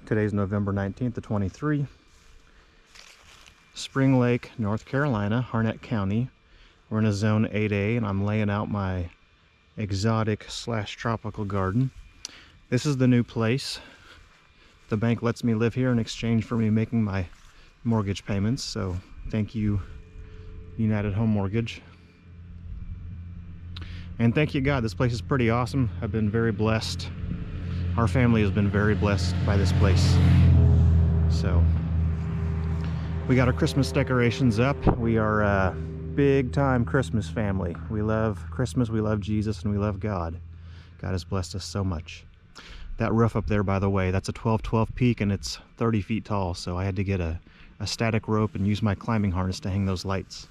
Today's November 19th to 23. Spring Lake, North Carolina, Harnett County. We're in a zone 8A and I'm laying out my exotic / tropical garden. This is the new place. The bank lets me live here in exchange for me making my mortgage payments, so thank you, United Home Mortgage. And thank you, God, this place is pretty awesome. I've been very blessed. Our family has been very blessed by this place. So, we got our Christmas decorations up. We are a big time Christmas family. We love Christmas, we love Jesus, and we love God. God has blessed us so much. That roof up there, by the way, that's a 12-12 peak and it's 30 feet tall, so I had to get a static rope and use my climbing harness to hang those lights.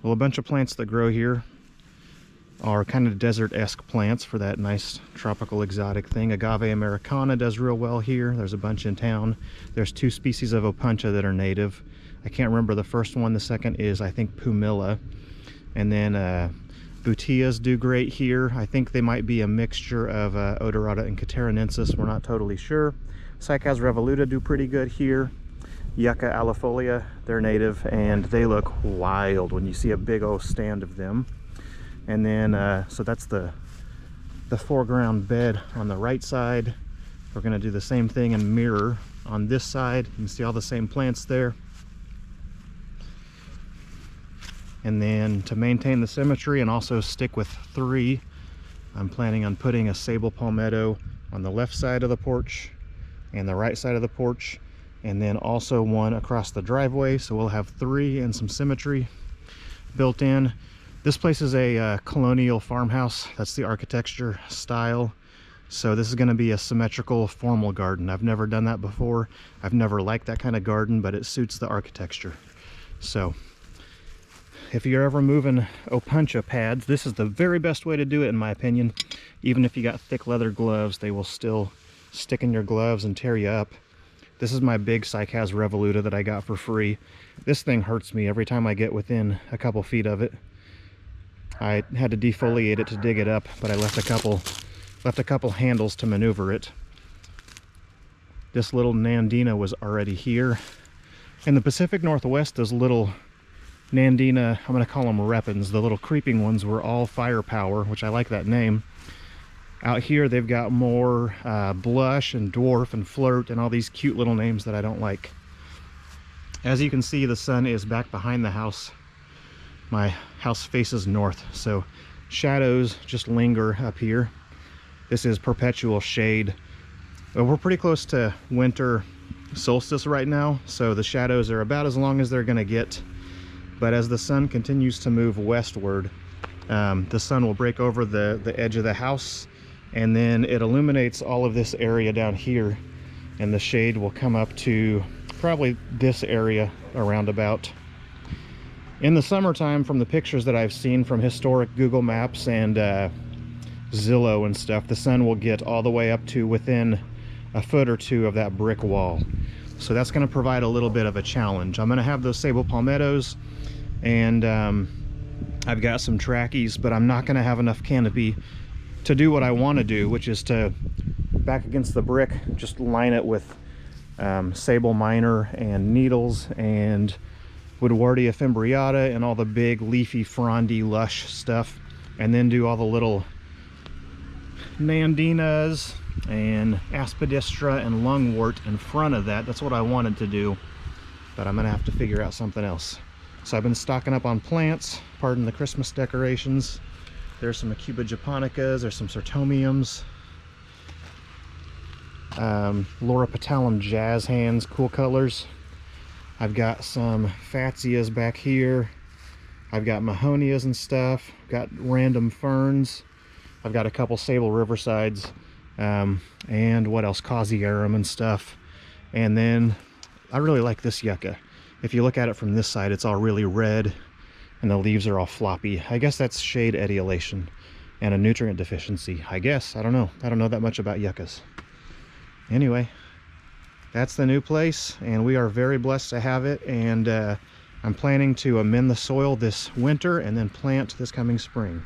Well, a bunch of plants that grow here are kind of desert-esque plants for that nice tropical exotic thing. Agave Americana does real well here. There's a bunch in town. There's 2 species of Opuntia that are native. I can't remember the first one. The second is, I think, Pumila. And then Butias do great here. I think they might be a mixture of Odorata and Cateranensis. We're not totally sure. Cycas revoluta do pretty good here. Yucca alifolia, they're native, and they look wild when you see a big old stand of them. And then, so that's the foreground bed on the right side. We're gonna do the same thing and mirror on this side. You can see all the same plants there. And then to maintain the symmetry and also stick with 3, I'm planning on putting a sable palmetto on the left side of the porch and the right side of the porch, and then also one across the driveway. So we'll have 3 and some symmetry built in. This place is a colonial farmhouse. That's the architecture style. So this is going to be a symmetrical, formal garden. I've never done that before. I've never liked that kind of garden, but it suits the architecture. So if you're ever moving Opuntia pads, this is the very best way to do it, in my opinion. Even if you got thick leather gloves, they will still stick in your gloves and tear you up. This is my big Cycas revoluta that I got for free. This thing hurts me every time I get within a couple feet of it. I had to defoliate it to dig it up, but I left a couple handles to maneuver it. This little Nandina was already here. In the Pacific Northwest, those little Nandina, I'm going to call them repens, the little creeping ones, were all firepower, which I like that name. Out here they've got more blush and dwarf and flirt and all these cute little names that I don't like. As you can see, the sun is back behind the house. My house faces north, so shadows just linger up here. This is perpetual shade. We're pretty close to winter solstice right now, so the shadows are about as long as they're going to get. But as the sun continues to move westward, the sun will break over the edge of the house, and then it illuminates all of this area down here, and the shade will come up to probably this area around about. In the summertime, from the pictures that I've seen from historic Google Maps and Zillow and stuff, the sun will get all the way up to within a foot or 2 of that brick wall. So that's going to provide a little bit of a challenge. I'm going to have those sable palmettos, and I've got some trackies, but I'm not going to have enough canopy to do what I want to do, which is to, back against the brick, just line it with sable minor and needles and Woodwardia fimbriata and all the big leafy frondy lush stuff, and then do all the little Nandinas and Aspidistra and lungwort in front of that. That's what I wanted to do, but I'm gonna have to figure out something else. So I've been stocking up on plants, pardon the Christmas decorations. There's some Acuba japonicas, there's some Sertomiums, Laura petalum jazz hands, cool colors. I've got some Fatsias back here. I've got Mahonias and stuff. I've got random ferns. I've got a couple sable riversides, and what else, Causiarum and stuff. And then I really like this yucca. If you look at it from this side, it's all really red and the leaves are all floppy. I guess that's shade etiolation and a nutrient deficiency, I guess. I don't know. I don't know that much about yuccas. Anyway, that's the new place, and we are very blessed to have it. And I'm planning to amend the soil this winter and then plant this coming spring.